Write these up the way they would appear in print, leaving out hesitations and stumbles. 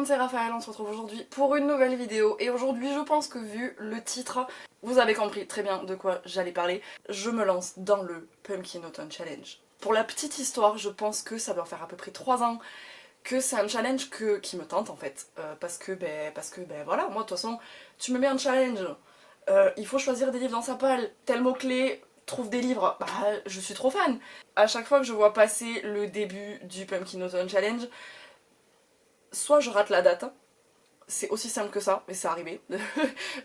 monde, c'est Raphaël, on se retrouve aujourd'hui pour une nouvelle vidéo et aujourd'hui je pense que vu le titre, vous avez compris très bien de quoi j'allais parler. Je me lance dans le Pumpkin Autumn Challenge. Pour la petite histoire, je pense que ça doit faire à peu près 3 ans que c'est un challenge qui me tente en fait. Parce que voilà, moi de toute façon, tu me mets un challenge, il faut choisir des livres dans sa palle, tel mot-clé, trouve des livres, bah je suis trop fan. À chaque fois que je vois passer le début du Pumpkin Autumn Challenge, soit je rate la date, c'est aussi simple que ça, mais c'est arrivé.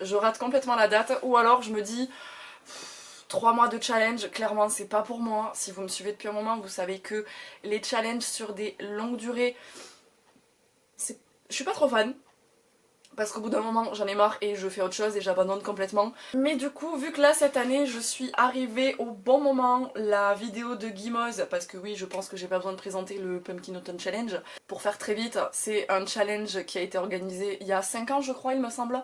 Je rate complètement la date, ou alors je me dis 3 mois de challenge, clairement c'est pas pour moi. Si vous me suivez depuis un moment, vous savez que les challenges sur des longues durées, je suis pas trop fan. Parce qu'au bout d'un moment j'en ai marre et je fais autre chose et j'abandonne complètement. Mais du coup, vu que là cette année je suis arrivée au bon moment, la vidéo de Gimoz, parce que oui je pense que j'ai pas besoin de présenter le Pumpkin Autumn Challenge. Pour faire très vite, c'est un challenge qui a été organisé il y a 5 ans je crois il me semble,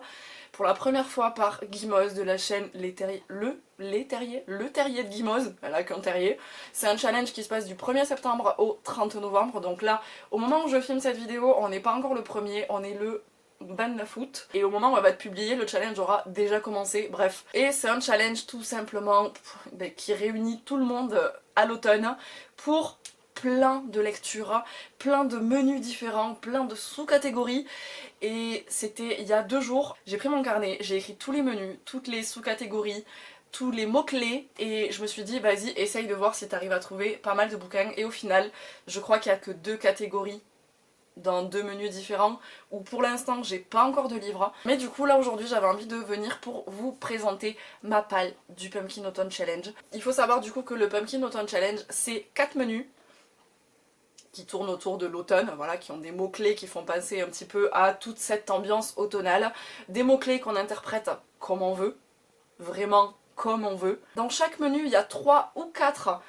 pour la première fois par Gimoz de la chaîne Les Terriers, le Terrier de Gimoz, voilà qu'un terrier. C'est un challenge qui se passe du 1er septembre au 30 novembre, donc là au moment où je filme cette vidéo on n'est pas encore le 1er, on est le 29 août et au moment où elle va être publiée le challenge aura déjà commencé, bref. Et c'est un challenge tout simplement qui réunit tout le monde à l'automne pour plein de lectures, plein de menus différents, plein de sous-catégories. Et c'était il y a 2 jours, j'ai pris mon carnet, j'ai écrit tous les menus, toutes les sous-catégories, tous les mots-clés et je me suis dit vas-y essaye de voir si t'arrives à trouver pas mal de bouquins. Et au final je crois qu'il n'y a que 2 catégories dans 2 menus différents où pour l'instant j'ai pas encore de livre. Mais du coup là aujourd'hui j'avais envie de venir pour vous présenter ma palle du Pumpkin Autumn Challenge. Il faut savoir du coup que le Pumpkin Autumn Challenge c'est 4 menus qui tournent autour de l'automne, voilà, qui ont des mots-clés qui font penser un petit peu à toute cette ambiance automnale. Des mots-clés qu'on interprète comme on veut, vraiment comme on veut. Dans chaque menu il y a 3 ou 4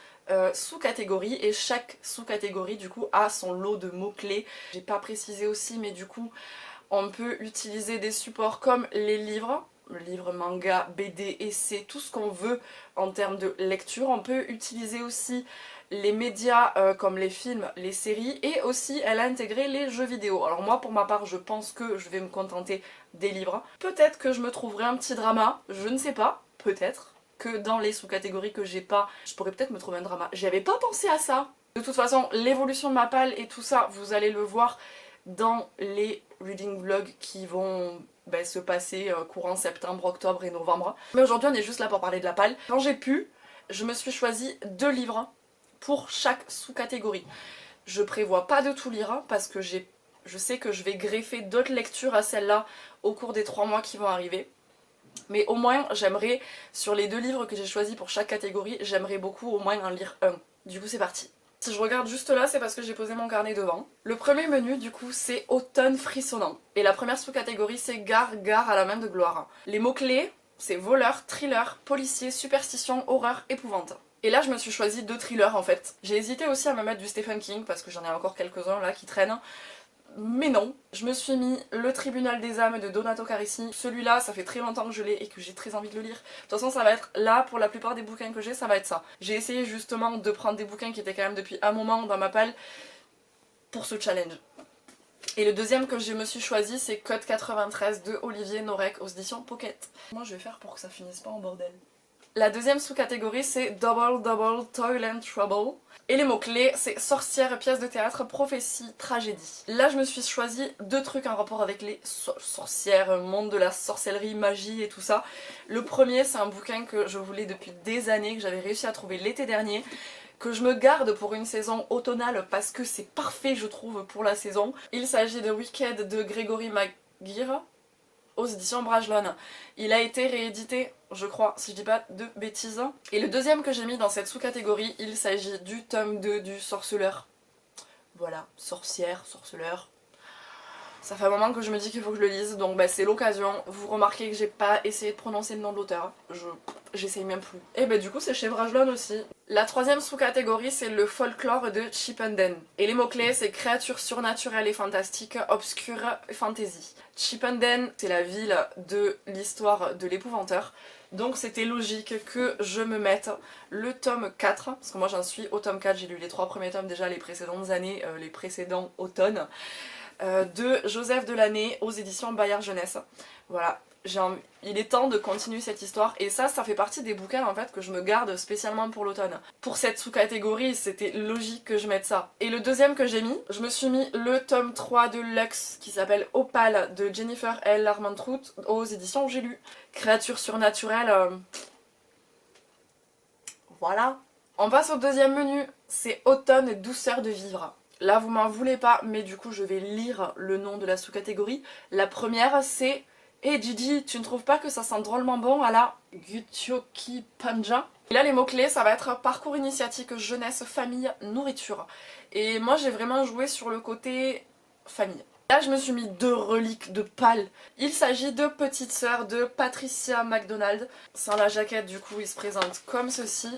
sous-catégories et chaque sous-catégorie du coup a son lot de mots-clés. J'ai pas précisé aussi mais du coup on peut utiliser des supports comme les livres, manga, BD, essais, tout ce qu'on veut en termes de lecture. On peut utiliser aussi les médias comme les films, les séries et aussi elle a intégré les jeux vidéo. Alors moi pour ma part je pense que je vais me contenter des livres. Peut-être que je me trouverai un petit drama, je ne sais pas, peut-être que dans les sous-catégories que j'ai pas, je pourrais peut-être me trouver un drama. J'y avais pas pensé à ça. De toute façon, l'évolution de ma palle et tout ça, vous allez le voir dans les reading vlogs qui vont se passer courant septembre, octobre et novembre. Mais aujourd'hui on est juste là pour parler de la palle. Quand j'ai pu, je me suis choisi 2 livres pour chaque sous-catégorie. Je prévois pas de tout lire parce que je sais que je vais greffer d'autres lectures à celle-là au cours des 3 mois qui vont arriver. Mais au moins j'aimerais, sur les 2 livres que j'ai choisis pour chaque catégorie, j'aimerais beaucoup au moins en lire un. Du coup c'est parti. Si je regarde juste là, c'est parce que j'ai posé mon carnet devant. Le premier menu du coup c'est automne frissonnant. Et la première sous-catégorie c'est gare à la main de gloire. Les mots-clés c'est voleur, thriller, policier, superstition, horreur, épouvante. Et là je me suis choisi 2 thrillers en fait. J'ai hésité aussi à me mettre du Stephen King parce que j'en ai encore quelques-uns là qui traînent. Mais non, je me suis mis Le Tribunal des âmes de Donato Carissi. Celui-là, ça fait très longtemps que je l'ai et que j'ai très envie de le lire. De toute façon, ça va être là, pour la plupart des bouquins que j'ai, ça va être ça. J'ai essayé justement de prendre des bouquins qui étaient quand même depuis un moment dans ma palle pour ce challenge. Et le deuxième que je me suis choisi, c'est Code 93 de Olivier Norek aux éditions Pocket. Moi, je vais faire pour que ça finisse pas en bordel. La deuxième sous-catégorie c'est Double Toil and Trouble. Et les mots-clés c'est sorcière, pièce de théâtre, prophétie, tragédie. Là je me suis choisi 2 trucs en rapport avec les sorcières, monde de la sorcellerie, magie et tout ça. Le premier c'est un bouquin que je voulais depuis des années, que j'avais réussi à trouver l'été dernier, que je me garde pour une saison automnale parce que c'est parfait je trouve pour la saison. Il s'agit de Wicked de Gregory Maguire aux éditions Brajlon. Il a été réédité, je crois, si je dis pas de bêtises. Et le deuxième que j'ai mis dans cette sous-catégorie, il s'agit du tome 2 du Sorceleur. Voilà, sorcière, sorceleur. Ça fait un moment que je me dis qu'il faut que je le lise, donc c'est l'occasion. Vous remarquez que j'ai pas essayé de prononcer le nom de l'auteur. J'essaye même plus. Et du coup c'est chez Brajlon aussi. La troisième sous-catégorie c'est le folklore de Chippenden. Et les mots-clés c'est créatures surnaturelles et fantastiques, obscures et fantasy. Chippenden c'est la ville de l'histoire de l'épouvanteur. Donc c'était logique que je me mette le tome 4, parce que moi j'en suis au tome 4, j'ai lu les 3 premiers tomes déjà les précédentes années, les précédents automnes. de Joseph Delaney aux éditions Bayard Jeunesse. Voilà, il est temps de continuer cette histoire et ça fait partie des bouquins en fait que je me garde spécialement pour l'automne. Pour cette sous-catégorie, c'était logique que je mette ça. Et le deuxième que j'ai mis, je me suis mis le tome 3 de Lux qui s'appelle Opale de Jennifer L. Armentrout aux éditions J'ai lu. Créature surnaturelle, voilà. On passe au deuxième menu, c'est Automne et douceur de vivre. Là vous m'en voulez pas, mais du coup je vais lire le nom de la sous-catégorie. La première c'est "Hey Gigi, tu ne trouves pas que ça sent drôlement bon à la Gutyoki Panja?" Et là les mots-clés ça va être parcours initiatique, jeunesse, famille, nourriture. Et moi j'ai vraiment joué sur le côté famille. Là je me suis mis deux reliques de pâle. Il s'agit de Petite Sœur de Patricia MacDonald. Sans la jaquette du coup il se présente comme ceci.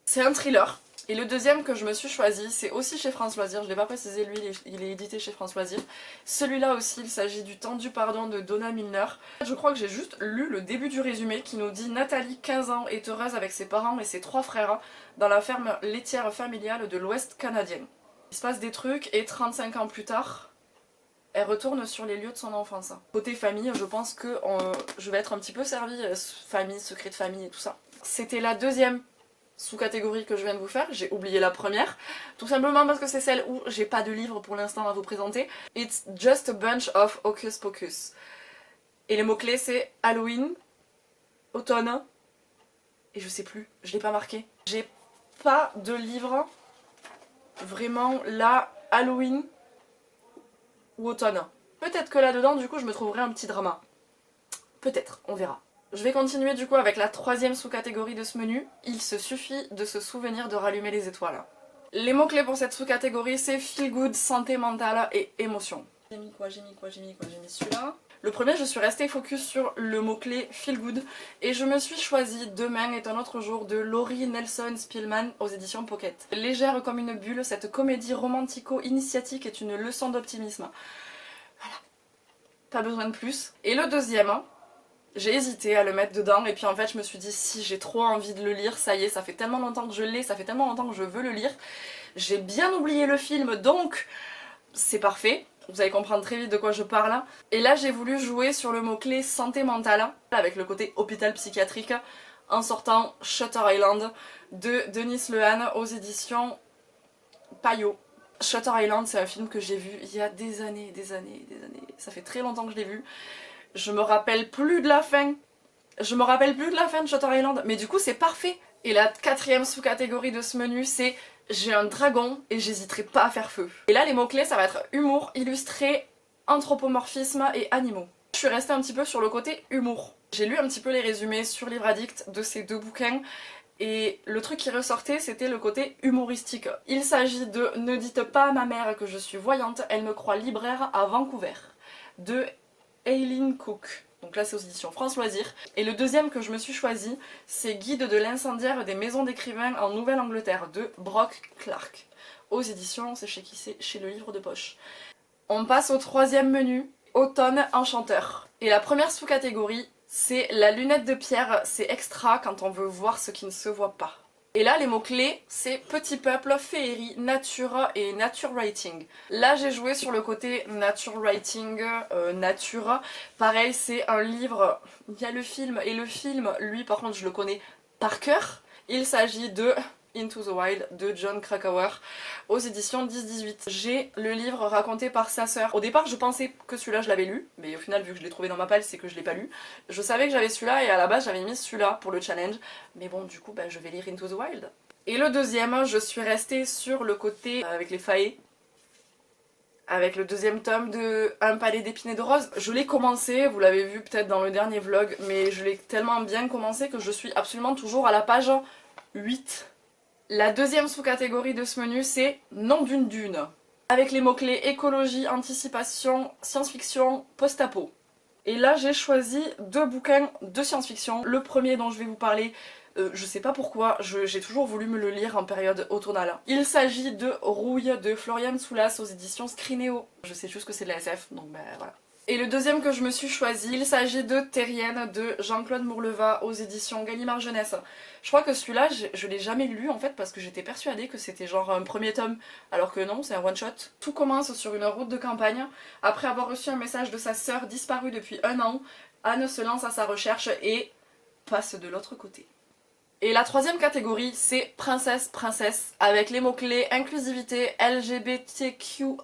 C'est un thriller. Et le deuxième que je me suis choisi, c'est aussi chez France Loisirs, je ne l'ai pas précisé, lui il est édité chez France Loisirs. Celui-là aussi, il s'agit du Temps du pardon de Donna Milner. Je crois que j'ai juste lu le début du résumé qui nous dit Nathalie, 15 ans, est heureuse avec ses parents et ses 3 frères dans la ferme laitière familiale de l'Ouest canadien. Il se passe des trucs et 35 ans plus tard, elle retourne sur les lieux de son enfance. Côté famille, je pense que je vais être un petit peu servie, famille, secret de famille et tout ça. C'était la deuxième sous-catégorie que je viens de vous faire, j'ai oublié la première, tout simplement parce que c'est celle où j'ai pas de livre pour l'instant à vous présenter. It's just a bunch of hocus pocus. Et les mots-clés c'est Halloween, automne, et je sais plus, je l'ai pas marqué. J'ai pas de livre vraiment là, Halloween ou automne. Peut-être que là-dedans du coup je me trouverai un petit drama. Peut-être, on verra. Je vais continuer du coup avec la troisième sous-catégorie de ce menu. Il se suffit de se souvenir de rallumer les étoiles. Les mots-clés pour cette sous-catégorie c'est feel good, santé mentale et émotion. J'ai mis celui-là. Le premier, je suis restée focus sur le mot-clé feel good et je me suis choisi Demain est un autre jour de Laurie Nelson Spillman aux éditions Pocket. Légère comme une bulle, cette comédie romantico-initiatique est une leçon d'optimisme. Voilà. Pas besoin de plus. Et le deuxième, j'ai hésité à le mettre dedans et puis en fait je me suis dit si j'ai trop envie de le lire, ça y est, ça fait tellement longtemps que je l'ai, ça fait tellement longtemps que je veux le lire. J'ai bien oublié le film donc c'est parfait, vous allez comprendre très vite de quoi je parle. Et là j'ai voulu jouer sur le mot-clé santé mentale avec le côté hôpital psychiatrique en sortant Shutter Island de Denis Lehane aux éditions Payot. Shutter Island c'est un film que j'ai vu il y a des années, ça fait très longtemps que je l'ai vu. Je me rappelle plus de la fin. Je me rappelle plus de la fin de Shutter Island. Mais du coup c'est parfait. Et la quatrième sous-catégorie de ce menu c'est j'ai un dragon et j'hésiterai pas à faire feu. Et là les mots-clés ça va être humour, illustré, anthropomorphisme et animaux. Je suis restée un petit peu sur le côté humour. J'ai lu un petit peu les résumés sur Livre Addict de ces deux bouquins. Et le truc qui ressortait c'était le côté humoristique. Il s'agit de Ne dites pas à ma mère que je suis voyante, elle me croit libraire à Vancouver de Eileen Cook. Donc là c'est aux éditions France Loisirs. Et le deuxième que je me suis choisi, c'est Guide de l'incendiaire des maisons d'écrivains en Nouvelle-Angleterre de Brock Clark. Aux éditions, c'est chez qui c'est? Chez le livre de poche. On passe au troisième menu, Automne enchanteur. Et la première sous-catégorie, c'est la lunette de pierre, c'est extra quand on veut voir ce qui ne se voit pas. Et là les mots-clés c'est petit peuple, féerie, nature et nature writing. Là j'ai joué sur le côté nature writing, nature. Pareil c'est un livre, il y a le film et le film lui par contre je le connais par cœur. Il s'agit de Into the Wild de Jon Krakauer aux éditions 10-18. J'ai le livre raconté par sa sœur. Au départ je pensais que celui-là je l'avais lu, mais au final vu que je l'ai trouvé dans ma palle c'est que je l'ai pas lu. Je savais que j'avais celui-là et à la base j'avais mis celui-là pour le challenge, mais bon du coup je vais lire Into the Wild. Et le deuxième, je suis restée sur le côté avec les faées, avec le deuxième tome de Un palais d'épines et de roses. Je l'ai commencé, vous l'avez vu peut-être dans le dernier vlog, mais je l'ai tellement bien commencé que je suis absolument toujours à la page 8. La deuxième sous-catégorie de ce menu c'est Nom d'une dune, avec les mots-clés écologie, anticipation, science-fiction, post-apo. Et là j'ai choisi deux bouquins de science-fiction. Le premier dont je vais vous parler, je sais pas pourquoi, j'ai toujours voulu me le lire en période automnale. Il s'agit de Rouille de Florian Soulas aux éditions Scrinéo. Je sais juste que c'est de la SF, donc ben voilà. Et le deuxième que je me suis choisi, il s'agit de Terrienne de Jean-Claude Mourleva aux éditions Gallimard Jeunesse. Je crois que celui-là, je l'ai jamais lu en fait parce que j'étais persuadée que c'était genre un premier tome, alors que non, c'est un one-shot. Tout commence sur une route de campagne. Après avoir reçu un message de sa sœur disparue depuis 1 an, Anne se lance à sa recherche et passe de l'autre côté. Et la troisième catégorie, c'est princesse, avec les mots-clés inclusivité, LGBTQI+,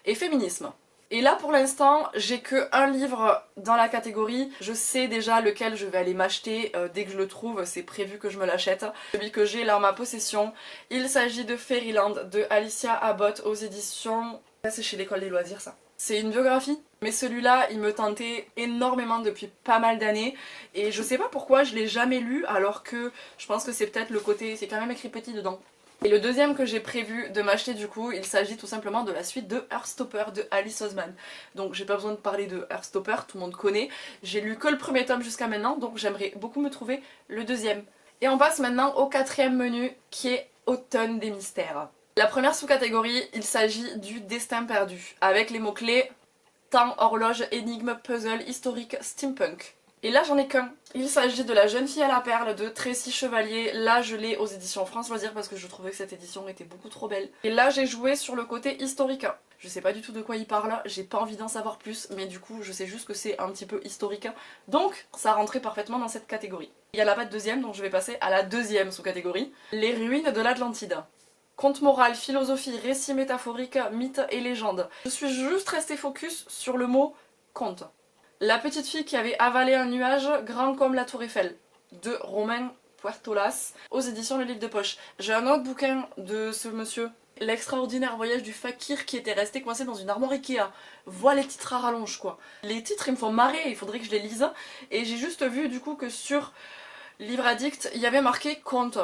et féminisme. Et là pour l'instant, j'ai que un livre dans la catégorie. Je sais déjà lequel je vais aller m'acheter dès que je le trouve, c'est prévu que je me l'achète. Celui que j'ai là en ma possession, il s'agit de Fairyland de Alicia Abbott aux éditions... C'est chez l'école des loisirs ça. C'est une biographie, mais celui-là il me tentait énormément depuis pas mal d'années et je sais pas pourquoi je l'ai jamais lu alors que je pense que c'est peut-être le côté, c'est quand même écrit petit dedans. Et le deuxième que j'ai prévu de m'acheter du coup, il s'agit tout simplement de la suite de Heartstopper de Alice Oseman. Donc j'ai pas besoin de parler de Heartstopper, tout le monde connaît. J'ai lu que le premier tome jusqu'à maintenant, donc j'aimerais beaucoup me trouver le deuxième. Et on passe maintenant au quatrième menu qui est Automne des mystères. La première sous-catégorie, il s'agit du destin perdu, avec les mots-clés temps, horloge, énigme, puzzle, historique, steampunk. Et là j'en ai qu'un. Il s'agit de La jeune fille à la perle de Tracy Chevalier. Là je l'ai aux éditions France Loisirs parce que je trouvais que cette édition était beaucoup trop belle. Et là j'ai joué sur le côté historique. Je sais pas du tout de quoi il parle, j'ai pas envie d'en savoir plus, mais du coup je sais juste que c'est un petit peu historique. Donc ça rentrait parfaitement dans cette catégorie. Il n'y en a pas de deuxième, donc je vais passer à la deuxième sous-catégorie. Les ruines de l'Atlantide. Conte moral, philosophie, récit métaphorique, mythe et légende. Je suis juste restée focus sur le mot conte. La petite fille qui avait avalé un nuage grand comme la tour Eiffel de Romain Puertolas aux éditions Le Livre de Poche. J'ai un autre bouquin de ce monsieur, L'extraordinaire voyage du fakir qui était resté coincé dans une armoire Ikea. Voilà les titres à rallonge quoi. Les titres ils me font marrer, il faudrait que je les lise. Et j'ai juste vu du coup que sur Livre Addict il y avait marqué conte.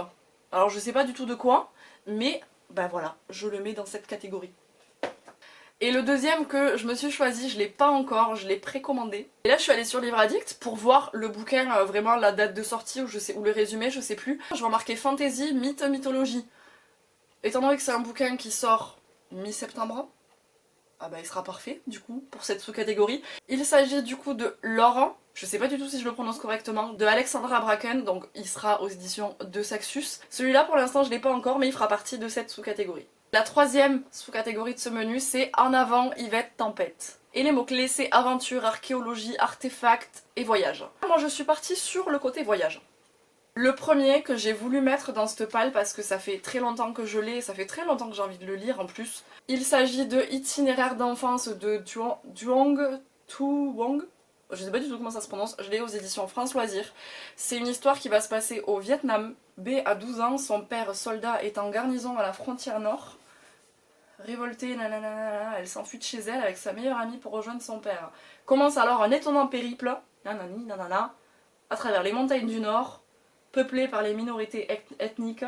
Alors je sais pas du tout de quoi. Mais ben voilà, je le mets dans cette catégorie. Et le deuxième que je me suis choisi, je l'ai pas encore, je l'ai précommandé. Et là je suis allée sur Livre Addict pour voir le bouquin, vraiment la date de sortie ou le résumé, je sais plus. Je vois marqué fantasy, mythe, mythologie. Étant donné que c'est un bouquin qui sort mi-septembre, ah bah il sera parfait du coup pour cette sous-catégorie. Il s'agit du coup de Laurent, je sais pas du tout si je le prononce correctement, de Alexandra Bracken, donc il sera aux éditions de Saxus. Celui-là pour l'instant je l'ai pas encore mais il fera partie de cette sous-catégorie. La troisième sous-catégorie de ce menu c'est En avant Yvette Tempête. Et les mots-clés c'est aventure, archéologie, artefacts et voyage. Moi je suis partie sur le côté voyage. Le premier que j'ai voulu mettre dans cette palle parce que ça fait très longtemps que je l'ai, ça fait très longtemps que j'ai envie de le lire en plus. Il s'agit de Itinéraire d'enfance de Duong Tu Wong. Je sais pas du tout comment ça se prononce, je l'ai aux éditions France Loisirs. C'est une histoire qui va se passer au Vietnam. B a 12 ans, son père soldat est en garnison à la frontière nord. Révoltée, nanana, elle s'enfuit de chez elle avec sa meilleure amie pour rejoindre son père. Commence alors un étonnant périple, nanani, nanana, à travers les montagnes du nord, peuplé par les minorités ethniques.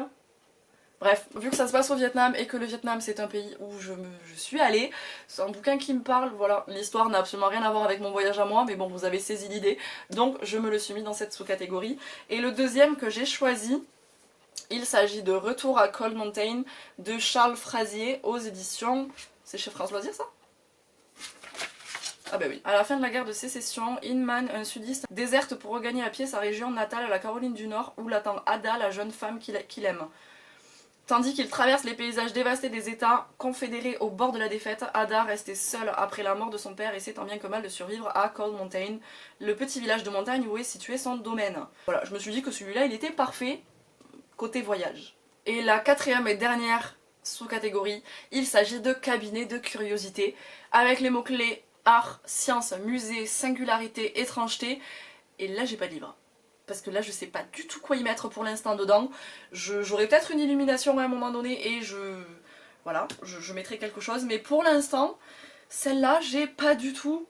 Bref, vu que ça se passe au Vietnam et que le Vietnam c'est un pays où je suis allée, c'est un bouquin qui me parle, voilà, l'histoire n'a absolument rien à voir avec mon voyage à moi, mais bon vous avez saisi l'idée, donc je me le suis mis dans cette sous-catégorie. Et le deuxième que j'ai choisi, il s'agit de Retour à Cold Mountain de Charles Frazier aux éditions... C'est chez France Loisirs ça ? Ah bah oui. À la fin de la guerre de sécession, Inman, un sudiste, déserte pour regagner à pied sa région natale, la Caroline du Nord, où l'attend Ada, la jeune femme qu'il aime. Tandis qu'il traverse les paysages dévastés des États confédérés au bord de la défaite, Ada, restée seule après la mort de son père, essaie tant bien que mal de survivre à Cold Mountain, le petit village de montagne où est situé son domaine. Voilà, je me suis dit que celui-là, il était parfait côté voyage. Et la quatrième et dernière sous-catégorie, il s'agit de Cabinet de curiosité, avec les mots-clés art, science, musée, singularité, étrangeté, et là j'ai pas de livre. Parce que là je sais pas du tout quoi y mettre pour l'instant dedans. J'aurai peut-être une illumination à un moment donné et voilà, je mettrai quelque chose. Mais pour l'instant, celle-là, j'ai pas du tout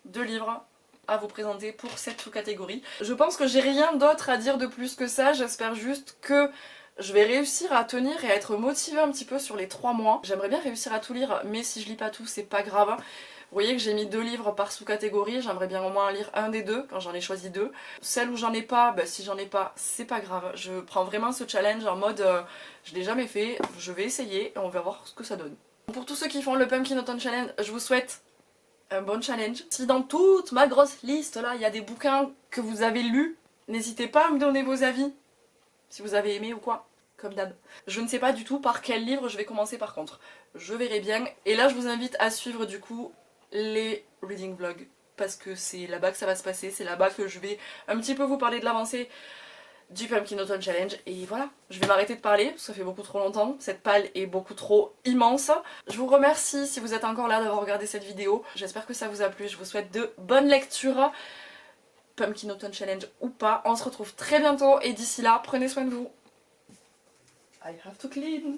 de livre à vous présenter pour cette sous-catégorie. Je pense que j'ai rien d'autre à dire de plus que ça. J'espère juste que je vais réussir à tenir et à être motivée un petit peu sur les 3 mois. J'aimerais bien réussir à tout lire, mais si je lis pas tout, c'est pas grave. Vous voyez que j'ai mis 2 livres par sous-catégorie, j'aimerais bien au moins lire un des 2 quand j'en ai choisi 2. Celle où j'en ai pas, bah si j'en ai pas, c'est pas grave. Je prends vraiment ce challenge en mode je l'ai jamais fait, je vais essayer et on va voir ce que ça donne. Pour tous ceux qui font le Pumpkin Autumn Challenge, je vous souhaite un bon challenge. Si dans toute ma grosse liste là, il y a des bouquins que vous avez lus, n'hésitez pas à me donner vos avis, si vous avez aimé ou quoi, comme d'hab. Je ne sais pas du tout par quel livre je vais commencer par contre, je verrai bien. Et là je vous invite à suivre du coup les reading vlogs, parce que c'est là-bas que ça va se passer, c'est là-bas que je vais un petit peu vous parler de l'avancée du Pumpkin Autumn Challenge. Et voilà, je vais m'arrêter de parler, parce que ça fait beaucoup trop longtemps, cette palle est beaucoup trop immense. Je vous remercie si vous êtes encore là d'avoir regardé cette vidéo, j'espère que ça vous a plu, je vous souhaite de bonnes lectures, Pumpkin Autumn Challenge ou pas. On se retrouve très bientôt et d'ici là, prenez soin de vous. I have to clean.